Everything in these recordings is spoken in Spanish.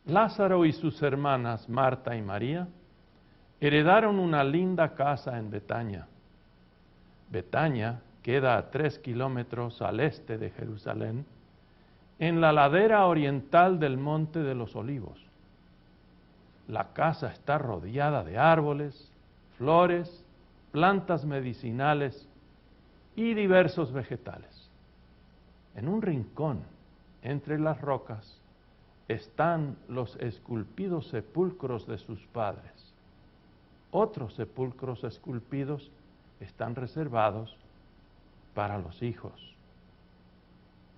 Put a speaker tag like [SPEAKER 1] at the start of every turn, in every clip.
[SPEAKER 1] Lázaro y sus hermanas Marta y María heredaron una linda casa en Betania. Betania queda a 3 kilómetros al este de Jerusalén, en la ladera oriental del Monte de los Olivos. La casa está rodeada de árboles, flores, plantas medicinales y diversos vegetales. En un rincón, entre las rocas, están los esculpidos sepulcros de sus padres. Otros sepulcros esculpidos están reservados para los hijos.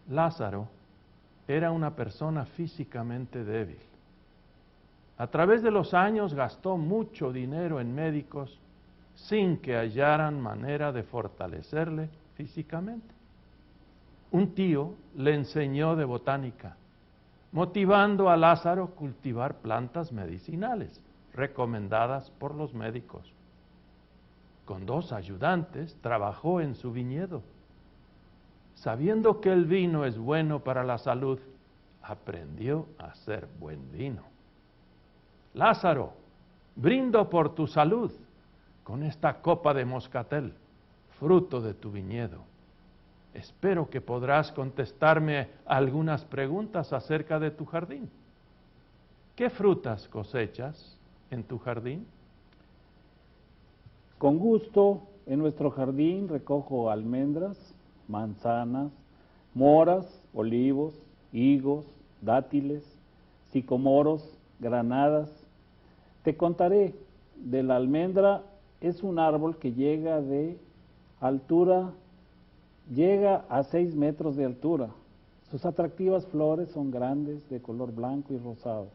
[SPEAKER 1] Lázaro era una persona físicamente débil. A través de los años gastó mucho dinero en médicos sin que hallaran manera de fortalecerle físicamente. Un tío le enseñó de botánica, motivando a Lázaro a cultivar plantas medicinales recomendadas por los médicos. Con 2 ayudantes trabajó en su viñedo. Sabiendo que el vino es bueno para la salud, aprendió a hacer buen vino. Lázaro, brindo por tu salud con esta copa de moscatel, fruto de tu viñedo. Espero que podrás contestarme algunas preguntas acerca de tu jardín. ¿Qué frutas cosechas en tu jardín?
[SPEAKER 2] Con gusto, en nuestro jardín recojo almendras, manzanas, moras, olivos, higos, dátiles, sicomoros, granadas. Te contaré, de la almendra es un árbol que llega a 6 metros de altura. Sus atractivas flores son grandes, de color blanco y rosado.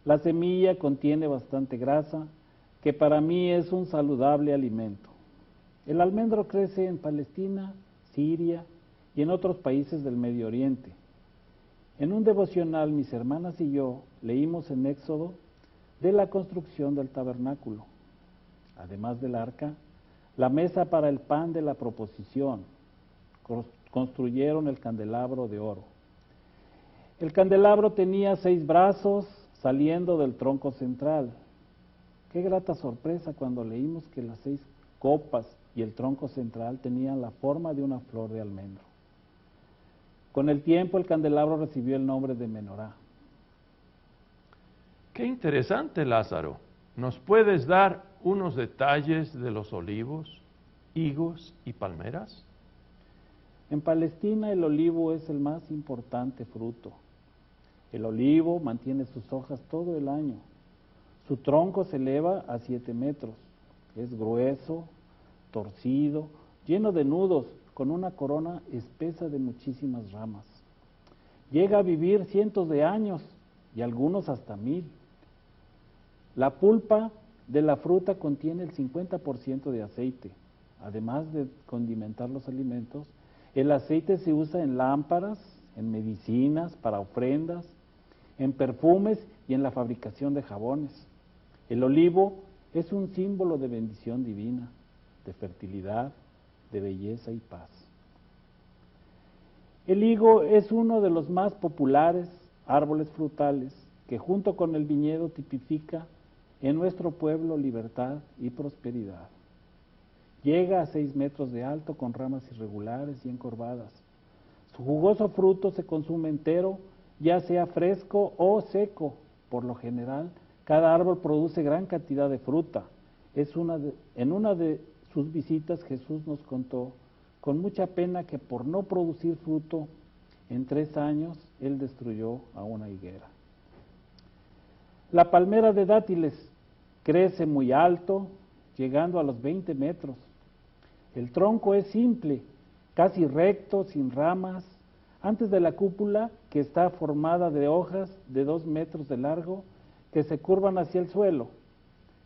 [SPEAKER 2] La semilla contiene bastante grasa, que para mí es un saludable alimento. El almendro crece en Palestina, Siria y en otros países del Medio Oriente. En un devocional, mis hermanas y yo leímos en Éxodo de la construcción del tabernáculo, además del arca, la mesa para el pan de la proposición. Construyeron el candelabro de oro. El candelabro tenía 6 brazos saliendo del tronco central. Qué grata sorpresa cuando leímos que las 6 copas y el tronco central tenían la forma de una flor de almendro. Con el tiempo el candelabro recibió el nombre de menorá.
[SPEAKER 1] Qué interesante, Lázaro. ¿Nos puedes dar unos detalles de los olivos, higos y palmeras?
[SPEAKER 2] En Palestina el olivo es el más importante fruto. El olivo mantiene sus hojas todo el año. Su tronco se eleva a 7 metros. Es grueso, torcido, lleno de nudos, con una corona espesa de muchísimas ramas. Llega a vivir cientos de años y algunos hasta 1000. La pulpa de la fruta contiene el 50% de aceite. Además de condimentar los alimentos, el aceite se usa en lámparas, en medicinas, para ofrendas, en perfumes y en la fabricación de jabones. El olivo es un símbolo de bendición divina, de fertilidad, de belleza y paz. El higo es uno de los más populares árboles frutales que junto con el viñedo tipifica en nuestro pueblo libertad y prosperidad. Llega a 6 metros de alto con ramas irregulares y encorvadas. Su jugoso fruto se consume entero, ya sea fresco o seco. Por lo general, cada árbol produce gran cantidad de fruta. En una de sus visitas Jesús nos contó con mucha pena que por no producir fruto, en 3 años Él destruyó a una higuera. La palmera de dátiles crece muy alto, llegando a los 20 metros. El tronco es simple, casi recto, sin ramas. Antes de la cúpula, que está formada de hojas de 2 metros de largo, que se curvan hacia el suelo.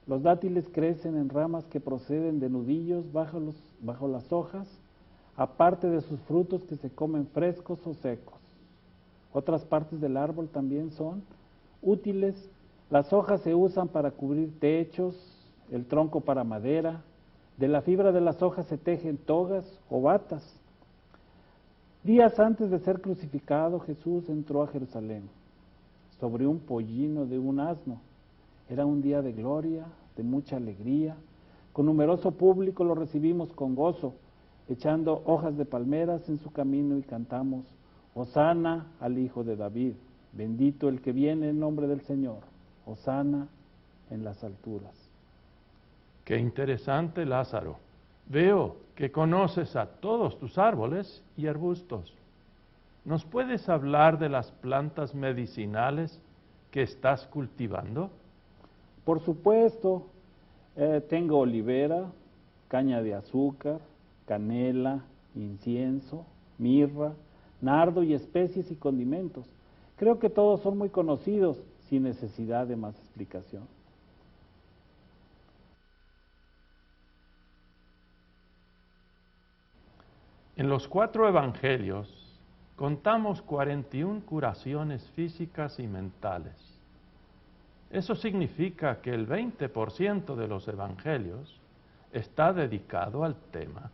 [SPEAKER 2] Los dátiles crecen en ramas que proceden de nudillos bajo las hojas, aparte de sus frutos que se comen frescos o secos. Otras partes del árbol también son útiles. Las hojas se usan para cubrir techos, el tronco para madera. De la fibra de las hojas se tejen togas o batas. Días antes de ser crucificado, Jesús entró a Jerusalén. sobre un pollino de un asno. Era un día de gloria, de mucha alegría. Con numeroso público lo recibimos con gozo, echando hojas de palmeras en su camino y cantamos: Hosana al Hijo de David, bendito el que viene en nombre del Señor, Hosana en las alturas.
[SPEAKER 1] Qué interesante, Lázaro. Veo que conoces a todos tus árboles y arbustos. ¿Nos puedes hablar de las plantas medicinales que estás cultivando?
[SPEAKER 2] Por supuesto, tengo olivera, caña de azúcar, canela, incienso, mirra, nardo y especies y condimentos. Creo que todos son muy conocidos, sin necesidad de más explicación.
[SPEAKER 1] En los 4 evangelios contamos 41 curaciones físicas y mentales. Eso significa que el 20% de los evangelios está dedicado al tema.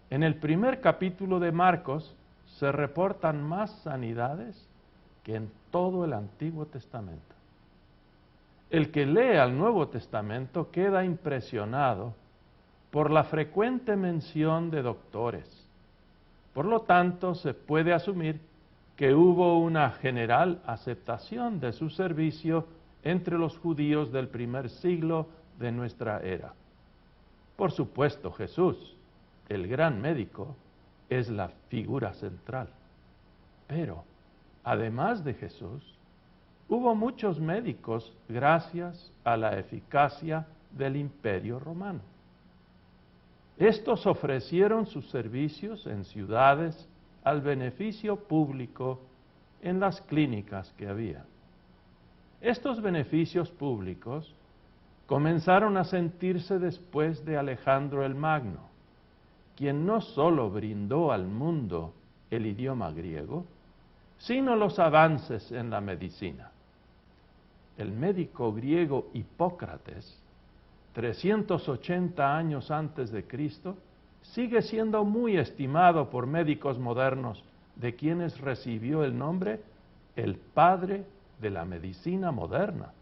[SPEAKER 1] En el primer capítulo de Marcos se reportan más sanidades que en todo el Antiguo Testamento. El que lee el Nuevo Testamento queda impresionado por la frecuente mención de doctores. Por lo tanto, se puede asumir que hubo una general aceptación de su servicio entre los judíos del primer siglo de nuestra era. Por supuesto, Jesús, el gran médico, es la figura central. Pero, además de Jesús, hubo muchos médicos gracias a la eficacia del Imperio Romano. Estos ofrecieron sus servicios en ciudades al beneficio público en las clínicas que había. Estos beneficios públicos comenzaron a sentirse después de Alejandro el Magno, quien no solo brindó al mundo el idioma griego, sino los avances en la medicina. El médico griego Hipócrates, 380 años antes de Cristo, sigue siendo muy estimado por médicos modernos, de quienes recibió el nombre el padre de la medicina moderna.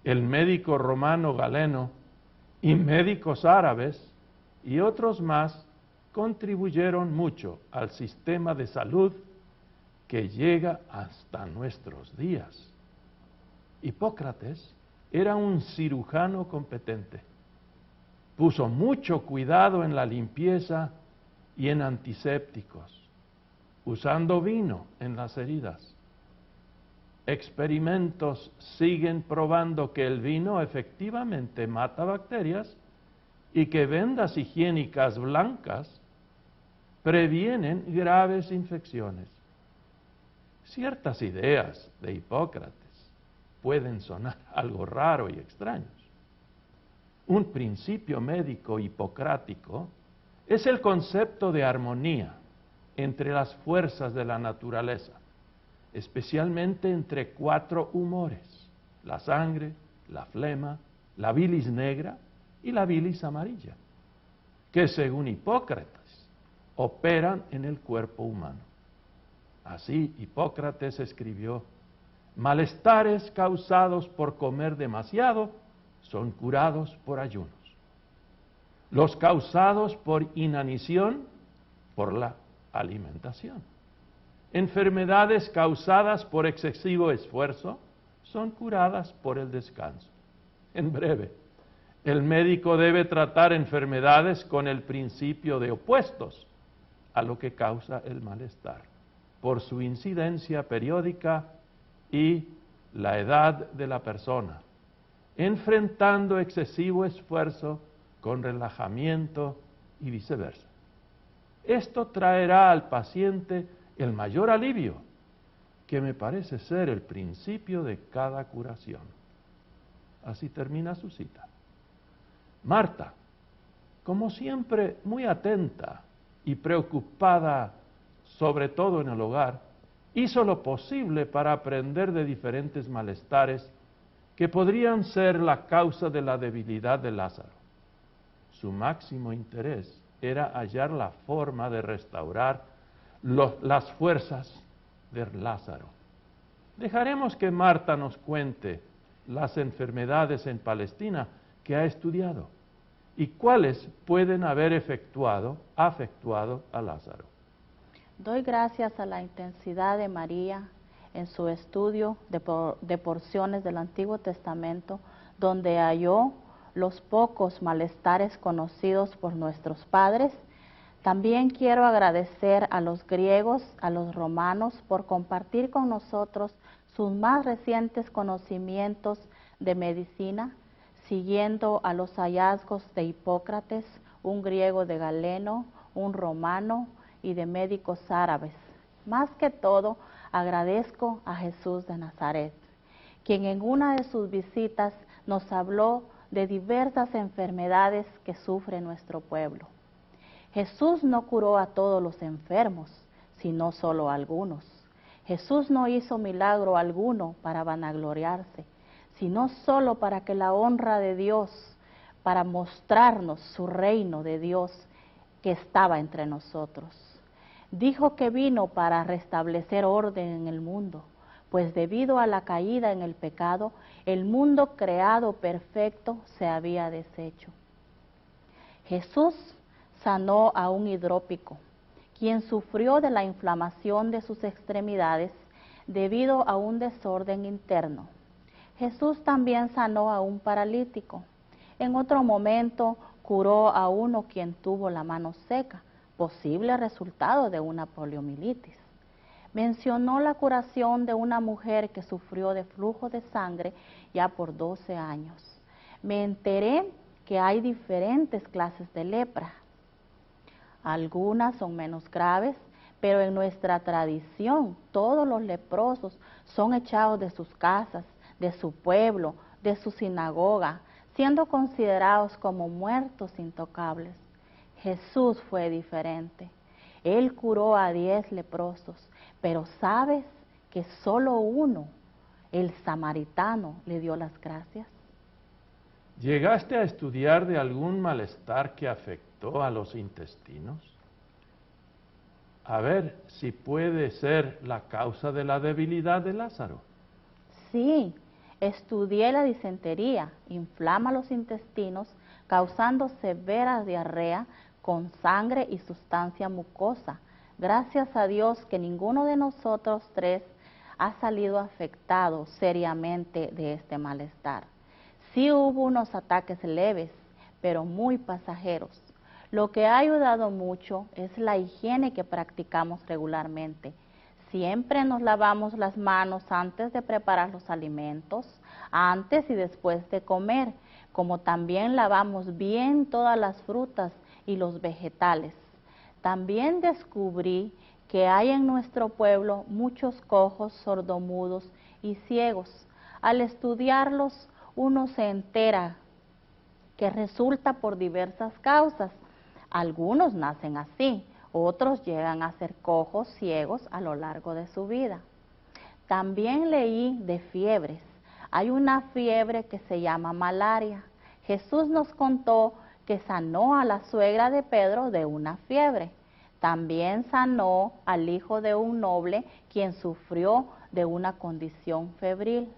[SPEAKER 1] El médico romano Galeno y médicos árabes y otros más contribuyeron mucho al sistema de salud que llega hasta nuestros días. Hipócrates era un cirujano competente. Puso mucho cuidado en la limpieza y en antisépticos, usando vino en las heridas. Experimentos siguen probando que el vino efectivamente mata bacterias y que vendas higiénicas blancas previenen graves infecciones. Ciertas ideas de Hipócrates pueden sonar algo raro y extraños. Un principio médico hipocrático es el concepto de armonía entre las fuerzas de la naturaleza, especialmente entre 4 humores: la sangre, la flema, la bilis negra y la bilis amarilla, que según Hipócrates operan en el cuerpo humano. Así Hipócrates escribió: malestares causados por comer demasiado son curados por ayunos. Los causados por inanición, por la alimentación. Enfermedades causadas por excesivo esfuerzo son curadas por el descanso. En breve, el médico debe tratar enfermedades con el principio de opuestos a lo que causa el malestar, por su incidencia periódica y la edad de la persona, enfrentando excesivo esfuerzo con relajamiento y viceversa. Esto traerá al paciente el mayor alivio, que me parece ser el principio de cada curación. Así termina su cita. Marta, como siempre muy atenta y preocupada, sobre todo en el hogar, hizo lo posible para aprender de diferentes malestares que podrían ser la causa de la debilidad de Lázaro. Su máximo interés era hallar la forma de restaurar las fuerzas de Lázaro. Dejaremos que Marta nos cuente las enfermedades en Palestina que ha estudiado y cuáles pueden haber afectuado a Lázaro.
[SPEAKER 3] Doy gracias a la intensidad de María en su estudio de porciones del Antiguo Testamento, donde halló los pocos malestares conocidos por nuestros padres. También quiero agradecer a los griegos, a los romanos, por compartir con nosotros sus más recientes conocimientos de medicina, siguiendo a los hallazgos de Hipócrates, un griego de Galeno, un romano y de médicos árabes. Más que todo, agradezco a Jesús de Nazaret, quien en una de sus visitas nos habló de diversas enfermedades que sufre nuestro pueblo. Jesús no curó a todos los enfermos, sino solo a algunos. Jesús no hizo milagro alguno para vanagloriarse, sino solo para que la honra de Dios, para mostrarnos su reino de Dios que estaba entre nosotros. Dijo que vino para restablecer orden en el mundo, pues debido a la caída en el pecado, el mundo creado perfecto se había deshecho. Jesús sanó a un hidrópico, quien sufrió de la inflamación de sus extremidades debido a un desorden interno. Jesús también sanó a un paralítico. En otro momento curó a uno quien tuvo la mano seca, posible resultado de una poliomielitis. Mencionó la curación de una mujer que sufrió de flujo de sangre ya por 12 años. Me enteré que hay diferentes clases de lepra. Algunas son menos graves, pero en nuestra tradición todos los leprosos son echados de sus casas, de su pueblo, de su sinagoga, siendo considerados como muertos intocables. Jesús fue diferente. Él curó a 10 leprosos, pero ¿sabes que solo uno, el samaritano, le dio las gracias?
[SPEAKER 1] ¿Llegaste a estudiar de algún malestar que afectó a los intestinos? A ver si puede ser la causa de la debilidad de Lázaro.
[SPEAKER 3] Sí, estudié la disentería, inflama los intestinos, causando severa diarrea con sangre y sustancia mucosa. Gracias a Dios que ninguno de nosotros tres ha salido afectado seriamente de este malestar. Sí hubo unos ataques leves, pero muy pasajeros. Lo que ha ayudado mucho es la higiene que practicamos regularmente. Siempre nos lavamos las manos antes de preparar los alimentos, antes y después de comer, como también lavamos bien todas las frutas y los vegetales. También descubrí que hay en nuestro pueblo muchos cojos, sordomudos y ciegos. Al estudiarlos, uno se entera que resulta por diversas causas. Algunos nacen así, otros llegan a ser cojos, ciegos a lo largo de su vida. También leí de fiebres. Hay una fiebre que se llama malaria. Jesús nos contó que sanó a la suegra de Pedro de una fiebre. También sanó al hijo de un noble quien sufrió de una condición febril.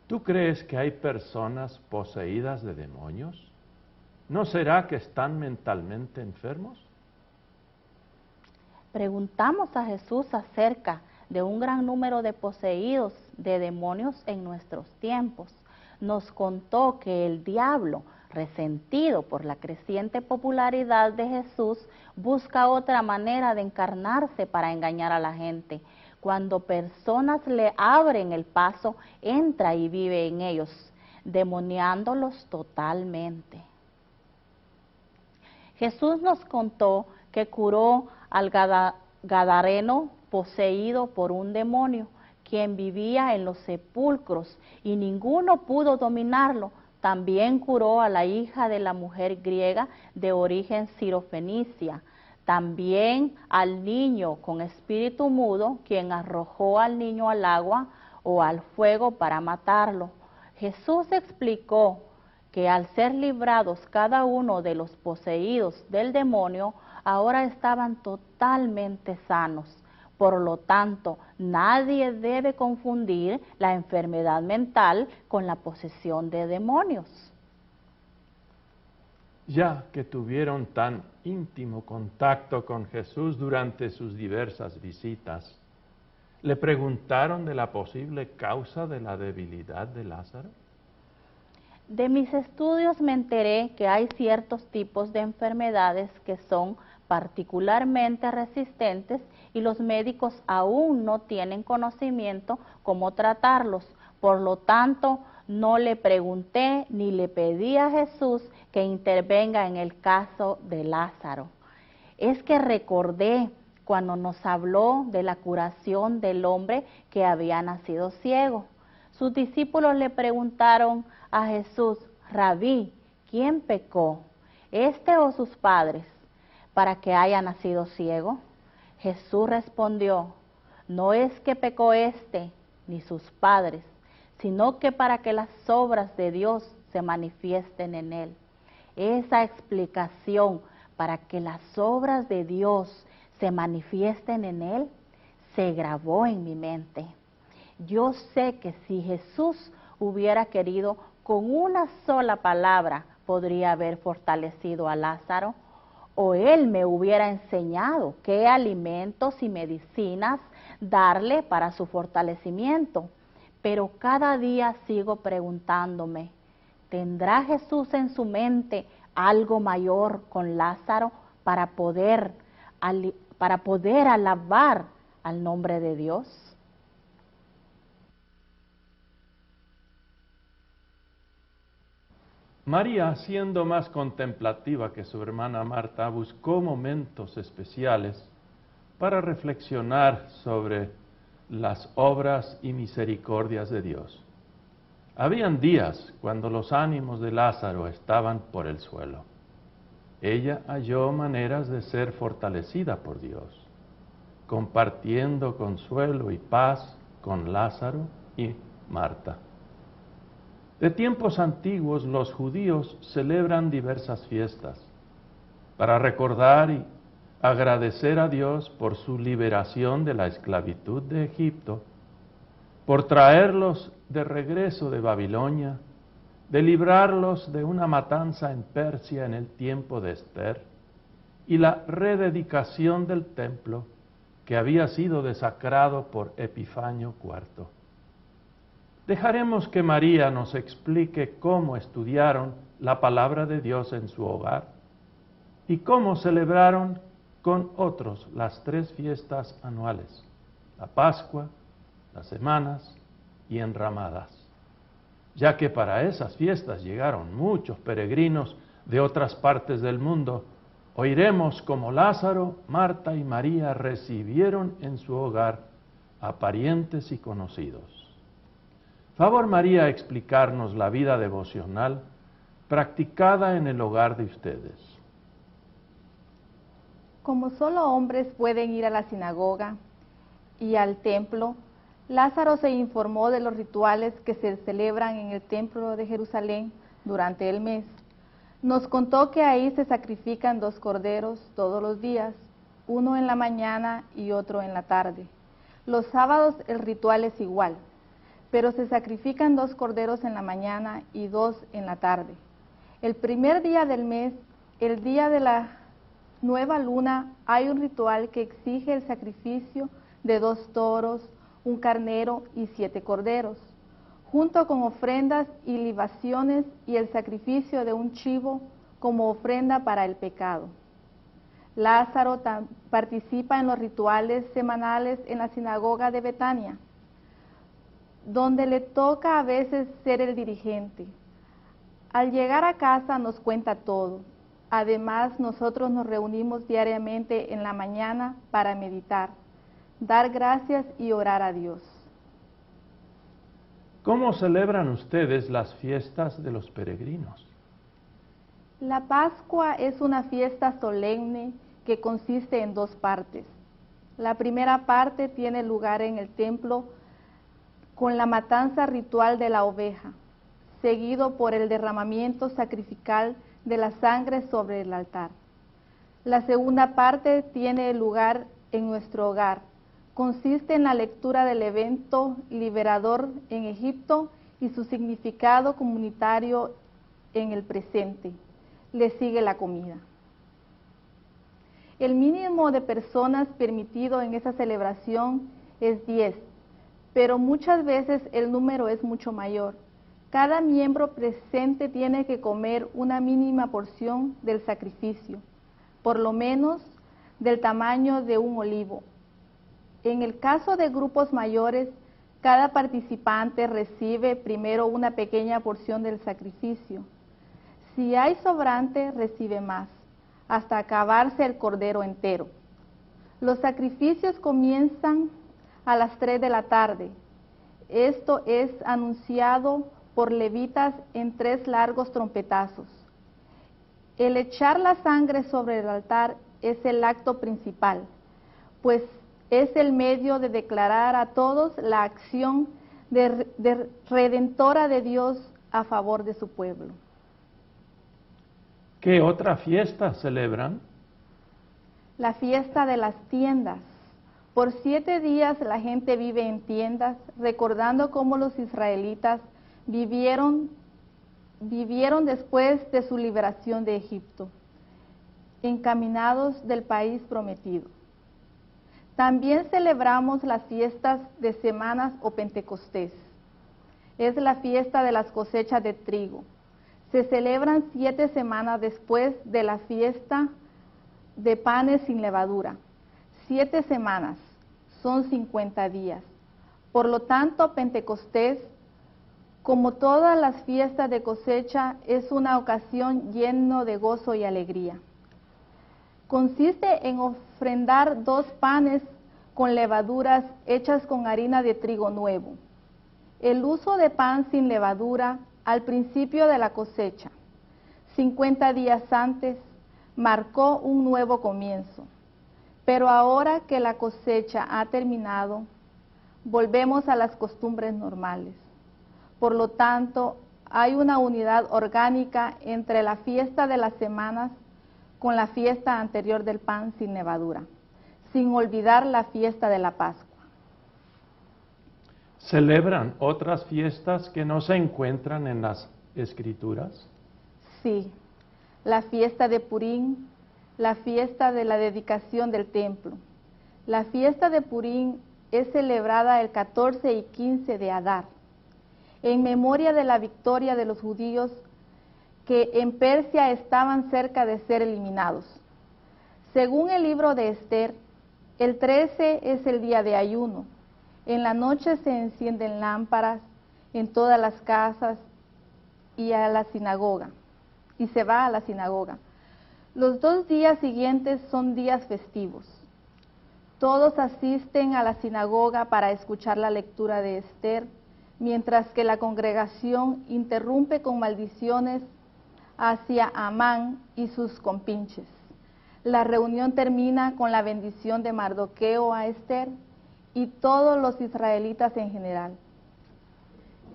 [SPEAKER 1] ¿Tú crees que hay personas poseídas de demonios? ¿No será que están mentalmente enfermos?
[SPEAKER 3] Preguntamos a Jesús acerca de un gran número de poseídos de demonios en nuestros tiempos. Nos contó que el diablo, resentido por la creciente popularidad de Jesús, busca otra manera de encarnarse para engañar a la gente. Cuando personas le abren el paso, entra y vive en ellos, demoniándolos totalmente. Jesús nos contó que curó al gadareno poseído por un demonio, quien vivía en los sepulcros y ninguno pudo dominarlo. También curó a la hija de la mujer griega de origen sirofenicia. También al niño con espíritu mudo, quien arrojó al niño al agua o al fuego para matarlo. Jesús explicó que al ser librados cada uno de los poseídos del demonio, ahora estaban totalmente sanos, Por lo tanto, nadie debe confundir la enfermedad mental con la posesión de demonios.
[SPEAKER 1] Ya que tuvieron tan íntimo contacto con Jesús durante sus diversas visitas, ¿le preguntaron de la posible causa de la debilidad de Lázaro?
[SPEAKER 3] De mis estudios me enteré que hay ciertos tipos de enfermedades que son particularmente resistentes y los médicos aún no tienen conocimiento cómo tratarlos. Por lo tanto, no le pregunté ni le pedí a Jesús que intervenga en el caso de Lázaro. Es que recordé cuando nos habló de la curación del hombre que había nacido ciego. Sus discípulos le preguntaron a Jesús: Rabí, ¿quién pecó, este o sus padres, para que haya nacido ciego? Jesús respondió: no es que pecó este ni sus padres, sino que para que las obras de Dios se manifiesten en él. Esa explicación, para que las obras de Dios se manifiesten en él, se grabó en mi mente. Yo sé que si Jesús hubiera querido, con una sola palabra podría haber fortalecido a Lázaro, o él me hubiera enseñado qué alimentos y medicinas darle para su fortalecimiento. Pero cada día sigo preguntándome, ¿tendrá Jesús en su mente algo mayor con Lázaro para poder alabar al nombre de Dios?
[SPEAKER 1] María, siendo más contemplativa que su hermana Marta, buscó momentos especiales para reflexionar sobre las obras y misericordias de Dios. Habían días cuando los ánimos de Lázaro estaban por el suelo. Ella halló maneras de ser fortalecida por Dios, compartiendo consuelo y paz con Lázaro y Marta. De tiempos antiguos, los judíos celebran diversas fiestas para recordar y agradecer a Dios por su liberación de la esclavitud de Egipto, por traerlos de regreso de Babilonia, de librarlos de una matanza en Persia en el tiempo de Ester, y la rededicación del templo que había sido desacrado por Epifanio IV. Dejaremos que María nos explique cómo estudiaron la palabra de Dios en su hogar y cómo celebraron con otros las 3 fiestas anuales: la Pascua, las Semanas y Enramadas, ya que para esas fiestas llegaron muchos peregrinos de otras partes del mundo. Oiremos cómo Lázaro, Marta y María recibieron en su hogar a parientes y conocidos. Favor María explicarnos la vida devocional practicada en el hogar de ustedes.
[SPEAKER 4] Como solo hombres pueden ir a la sinagoga y al templo, Lázaro se informó de los rituales que se celebran en el templo de Jerusalén durante el mes. Nos contó que ahí se sacrifican 2 corderos todos los días, uno en la mañana y otro en la tarde. Los sábados el ritual es igual, pero se sacrifican 2 corderos en la mañana y 2 en la tarde. El primer día del mes, el día de la nueva luna, hay un ritual que exige el sacrificio de 2 toros, un carnero y 7 corderos, junto con ofrendas y libaciones y el sacrificio de un chivo como ofrenda para el pecado. Lázaro participa en los rituales semanales en la sinagoga de Betania, donde le toca a veces ser el dirigente. Al llegar a casa nos cuenta todo. Además, nosotros nos reunimos diariamente en la mañana para meditar, dar gracias y orar a Dios.
[SPEAKER 1] ¿Cómo celebran ustedes las fiestas de los peregrinos?
[SPEAKER 4] La Pascua es una fiesta solemne que consiste en 2 partes. La primera parte tiene lugar en el templo con la matanza ritual de la oveja, seguido por el derramamiento sacrificial de la sangre sobre el altar. La segunda parte tiene lugar en nuestro hogar, Consiste en la lectura del evento liberador en Egipto y su significado comunitario en el presente. Le sigue la comida. El mínimo de personas permitido en esa celebración es 10, pero muchas veces el número es mucho mayor. Cada miembro presente tiene que comer una mínima porción del sacrificio, por lo menos del tamaño de un olivo. En el caso de grupos mayores, cada participante recibe primero una pequeña porción del sacrificio. Si hay sobrante, recibe más, hasta acabarse el cordero entero. Los sacrificios comienzan a las 3 de la tarde. Esto es anunciado por levitas en 3 largos trompetazos. El echar la sangre sobre el altar es el acto principal, pues es el medio de declarar a todos la acción redentora de Dios a favor de su pueblo.
[SPEAKER 1] ¿Qué otra fiesta celebran?
[SPEAKER 4] La fiesta de las tiendas. Por 7 días la gente vive en tiendas, recordando cómo los israelitas vivieron después de su liberación de Egipto, encaminados del país prometido. También celebramos las fiestas de semanas o Pentecostés. Es la fiesta de las cosechas de trigo. Se celebran 7 semanas después de la fiesta de panes sin levadura. 7 semanas son 50 días. Por lo tanto, Pentecostés, como todas las fiestas de cosecha, es una ocasión llena de gozo y alegría. Consiste en ofrendar 2 panes con levaduras hechas con harina de trigo nuevo. El uso de pan sin levadura al principio de la cosecha, 50 días antes, marcó un nuevo comienzo. Pero ahora que la cosecha ha terminado, volvemos a las costumbres normales. Por lo tanto, hay una unidad orgánica entre la fiesta de las semanas con la fiesta anterior del pan sin levadura, sin olvidar la fiesta de la Pascua.
[SPEAKER 1] ¿Celebran otras fiestas que no se encuentran en las Escrituras?
[SPEAKER 4] Sí, la fiesta de Purim, la fiesta de la dedicación del templo. La fiesta de Purim es celebrada el 14 y 15 de Adar, en memoria de la victoria de los judíos que en Persia estaban cerca de ser eliminados. Según el libro de Esther, el 13 es el día de ayuno. En la noche se encienden lámparas en todas las casas y a la sinagoga, y se va a la sinagoga. Los 2 días siguientes son días festivos. Todos asisten a la sinagoga para escuchar la lectura de Esther, mientras que la congregación interrumpe con maldiciones hacia Amán y sus compinches. La reunión termina con la bendición de Mardoqueo a Esther y todos los israelitas en general.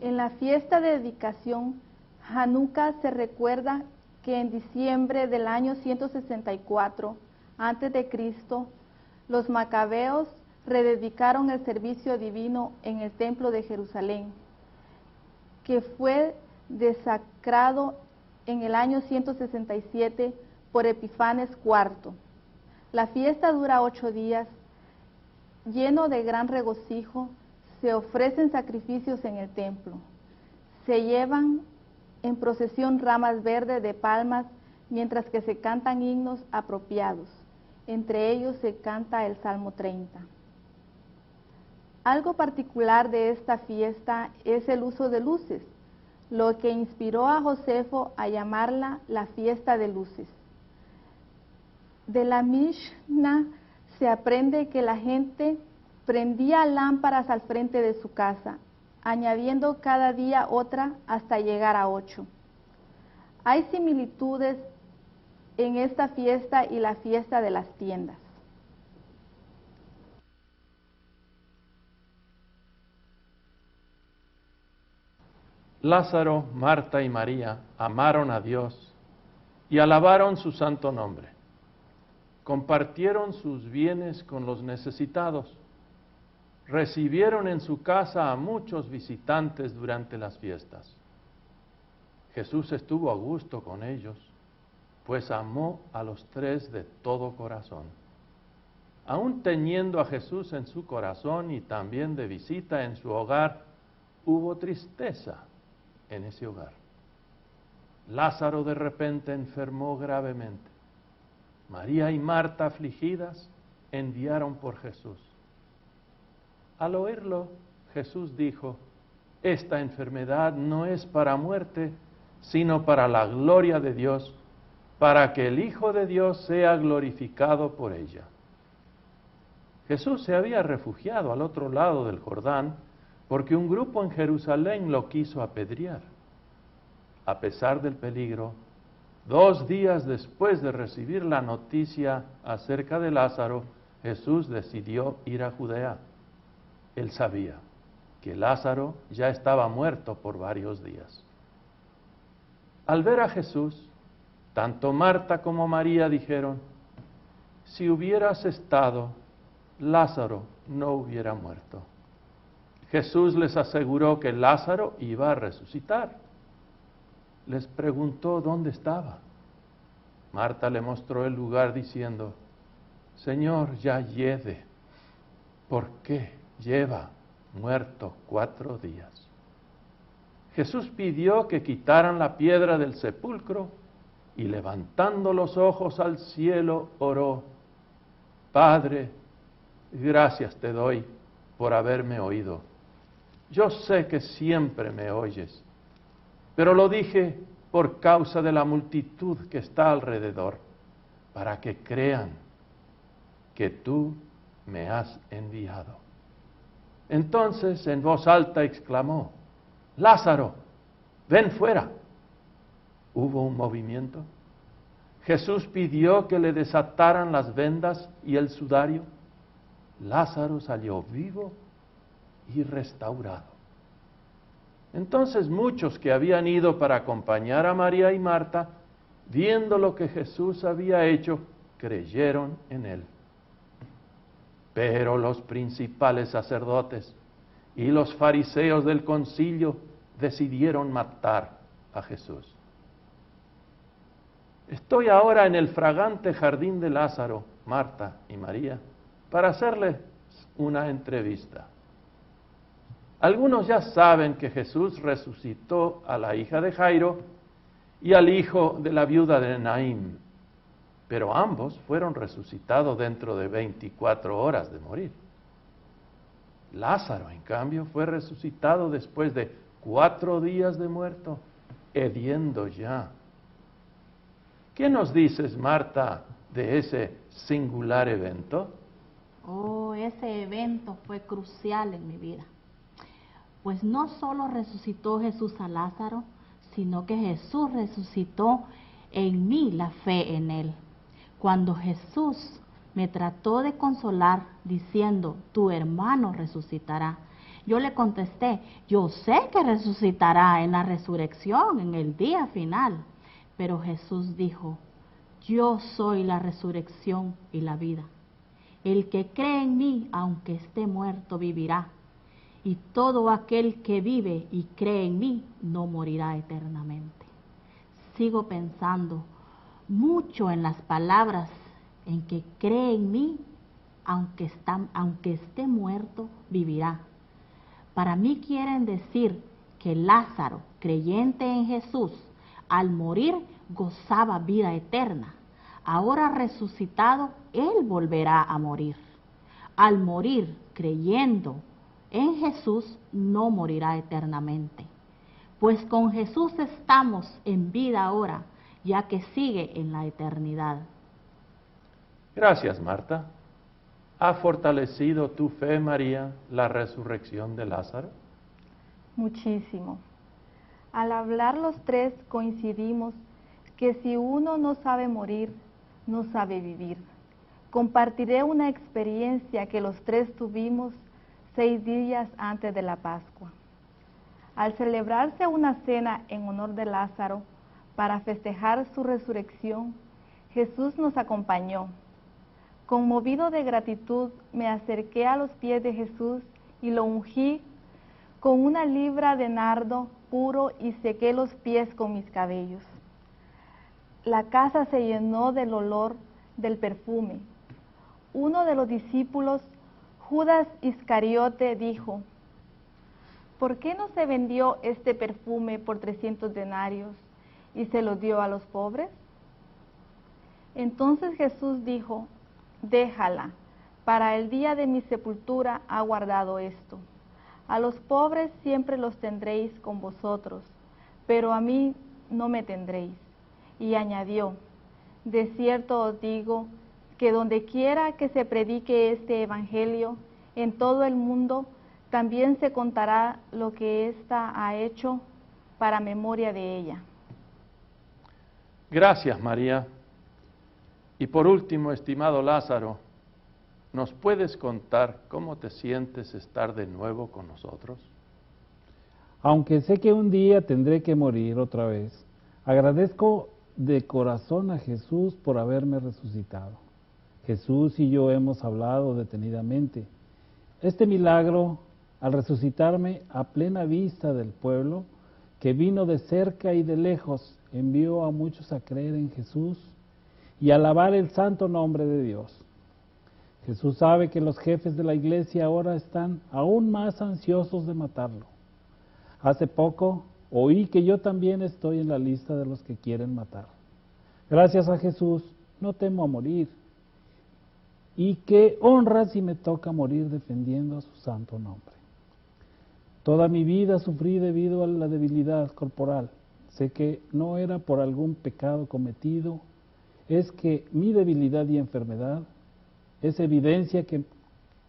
[SPEAKER 4] En la fiesta de dedicación, Hanukkah, se recuerda que en diciembre del año 164 a.C., los macabeos rededicaron el servicio divino en el templo de Jerusalén, que fue desacrado en el año 167 por Epifanes IV. La fiesta dura 8 días. Lleno de gran regocijo, se ofrecen sacrificios en el templo. Se llevan en procesión ramas verdes de palmas, mientras que se cantan himnos apropiados. Entre ellos se canta el Salmo 30. Algo particular de esta fiesta es el uso de luces, lo que inspiró a Josefo a llamarla la fiesta de luces. De la Mishnah se aprende que la gente prendía lámparas al frente de su casa, añadiendo cada día otra hasta llegar a 8. Hay similitudes en esta fiesta y la fiesta de las tiendas.
[SPEAKER 1] Lázaro, Marta y María amaron a Dios y alabaron su santo nombre. Compartieron sus bienes con los necesitados recibieron en su casa a muchos visitantes durante las fiestas. Jesús estuvo a gusto con ellos, pues amó a los tres de todo corazón. Aún teniendo a Jesús en su corazón y también de visita en su hogar, hubo tristeza en ese hogar. Lázaro de repente enfermó gravemente. María y Marta, afligidas, enviaron por Jesús. Al oírlo, Jesús dijo: esta enfermedad no es para muerte, sino para la gloria de Dios, para que el Hijo de Dios sea glorificado por ella. Jesús se había refugiado al otro lado del Jordán porque un grupo en Jerusalén lo quiso apedrear. A pesar del peligro, 2 días después de recibir la noticia acerca de Lázaro, Jesús decidió ir a Judea. Él sabía que Lázaro ya estaba muerto por varios días. Al ver a Jesús, tanto Marta como María dijeron: si hubieras estado, Lázaro no hubiera muerto. Jesús les aseguró que Lázaro iba a resucitar. Les preguntó dónde estaba. Marta le mostró el lugar diciendo: Señor, ya hiede, porque lleva muerto 4 días. Jesús pidió que quitaran la piedra del sepulcro y, levantando los ojos al cielo, oró: Padre, gracias te doy por haberme oído. Yo sé que siempre me oyes, pero lo dije por causa de la multitud que está alrededor, para que crean que tú me has enviado. Entonces, en voz alta exclamó: Lázaro, ven fuera. Hubo un movimiento. Jesús pidió que le desataran las vendas y el sudario. Lázaro salió vivo y restaurado. Entonces muchos que habían ido para acompañar a María y Marta, viendo lo que Jesús había hecho, creyeron en él. Pero los principales sacerdotes y los fariseos del concilio decidieron matar a Jesús. Estoy ahora en el fragante jardín de Lázaro, Marta y María, para hacerles una entrevista. Algunos ya saben que Jesús resucitó a la hija de Jairo y al hijo de la viuda de Naín, pero ambos fueron resucitados dentro de 24 horas de morir. Lázaro, en cambio, fue resucitado después de 4 días de muerto, hediendo ya. ¿Qué nos dices, Marta, de ese singular evento?
[SPEAKER 3] Oh, ese evento fue crucial en mi vida. Pues no solo resucitó Jesús a Lázaro, sino que Jesús resucitó en mí la fe en él. Cuando Jesús me trató de consolar diciendo: tu hermano resucitará, yo le contesté: yo sé que resucitará en la resurrección, en el día final. Pero Jesús dijo: yo soy la resurrección y la vida. El que cree en mí, aunque esté muerto, vivirá. Y todo aquel que vive y cree en mí no morirá eternamente. Sigo pensando mucho en las palabras en que cree en mí, aunque esté muerto, vivirá. Para mí quieren decir que Lázaro, creyente en Jesús, al morir gozaba vida eterna. Ahora resucitado, él volverá a morir. Al morir creyendo en Jesús, no morirá eternamente. Pues con Jesús estamos en vida ahora, ya que sigue en la eternidad.
[SPEAKER 1] Gracias, Marta. ¿Ha fortalecido tu fe, María, la resurrección de Lázaro?
[SPEAKER 4] Muchísimo. Al hablar los tres coincidimos que si uno no sabe morir, no sabe vivir. Compartiré una experiencia que los tres tuvimos 6 días antes de la Pascua. Al celebrarse una cena en honor de Lázaro para festejar su resurrección, Jesús nos acompañó. Conmovido de gratitud, me acerqué a los pies de Jesús y lo ungí con una libra de nardo puro y sequé los pies con mis cabellos. La casa se llenó del olor del perfume. Uno de los discípulos, Judas Iscariote, dijo: ¿por qué no se vendió este perfume por 300 denarios y se lo dio a los pobres? Entonces Jesús dijo: déjala, para el día de mi sepultura ha guardado esto. A los pobres siempre los tendréis con vosotros, pero a mí no me tendréis. Y añadió: de cierto os digo que donde quiera que se predique este evangelio en todo el mundo, también se contará lo que ésta ha hecho para memoria de ella.
[SPEAKER 1] Gracias, María. Y por último, estimado Lázaro, ¿nos puedes contar cómo te sientes estar de nuevo con nosotros?
[SPEAKER 2] Aunque sé que un día tendré que morir otra vez, agradezco de corazón a Jesús por haberme resucitado. Jesús y yo hemos hablado detenidamente. Este milagro, al resucitarme a plena vista del pueblo, que vino de cerca y de lejos, envió a muchos a creer en Jesús y a alabar el santo nombre de Dios. Jesús sabe que los jefes de la iglesia ahora están aún más ansiosos de matarlo. Hace poco oí que yo también estoy en la lista de los que quieren matar. Gracias a Jesús no temo a morir. Y qué honra si me toca morir defendiendo a su santo nombre. Toda mi vida sufrí debido a la debilidad corporal. Sé que no era por algún pecado cometido, es que mi debilidad y enfermedad es evidencia que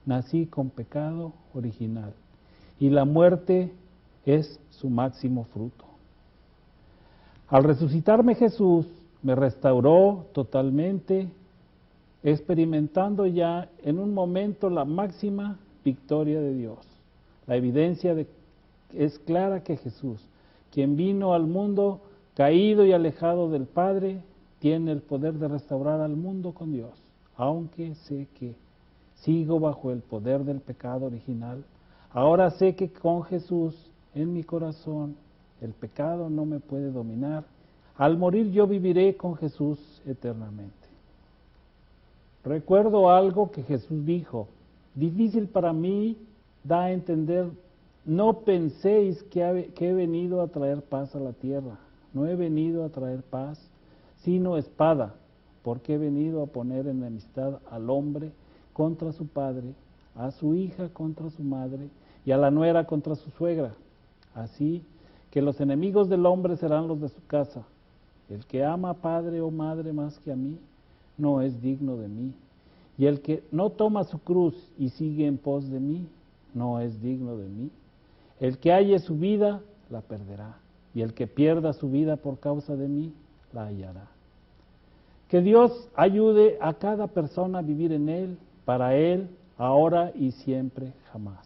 [SPEAKER 2] nací con pecado original y la muerte es su máximo fruto. Al resucitarme Jesús me restauró totalmente, experimentando ya en un momento la máxima victoria de Dios. La evidencia es clara que Jesús, quien vino al mundo caído y alejado del Padre, tiene el poder de restaurar al mundo con Dios. Aunque sé que sigo bajo el poder del pecado original, ahora sé que con Jesús en mi corazón el pecado no me puede dominar. Al morir yo viviré con Jesús eternamente. Recuerdo algo que Jesús dijo: difícil para mí da a entender, no penséis que he venido a traer paz a la tierra. No he venido a traer paz, sino espada, porque he venido a poner enemistad al hombre contra su padre, a su hija contra su madre y a la nuera contra su suegra. Así que los enemigos del hombre serán los de su casa. El que ama a padre o madre más que a mí, no es digno de mí. Y el que no toma su cruz y sigue en pos de mí, no es digno de mí. El que halle su vida, la perderá. Y el que pierda su vida por causa de mí, la hallará. Que Dios ayude a cada persona a vivir en Él, para Él, ahora y siempre, jamás.